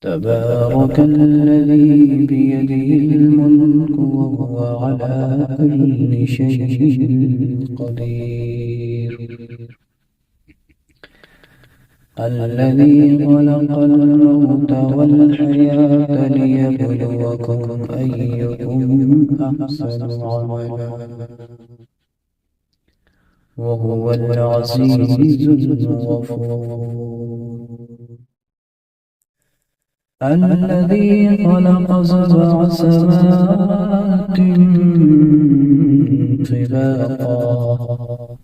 تبارك الذي بيده الملك وهو على كل شيء قدير. الذي خلق الموت والحياة ليبلوكم أيكم أحسن عملا وهو العزيز الغفور. الذي خلق سبع سماوات طباقا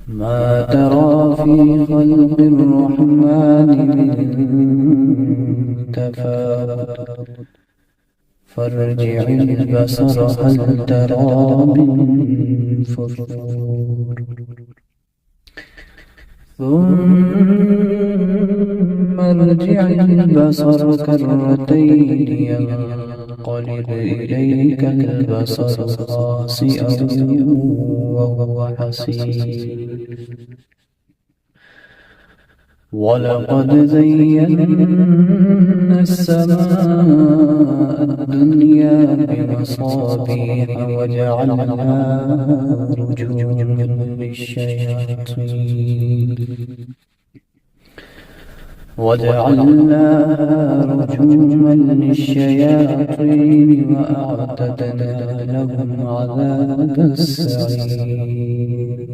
ما ترى في خلق الرحمن من تفاوت فارجع البصر هل ترى من فطور ثم ارجع البصر كرتين ينقلب إليك البصر خاسئا وهو حسير. ولقد زينا السماء الدنيا بمصابيح وجعلناها رجوما للشياطين وأعتدنا لهم عذاب السعير.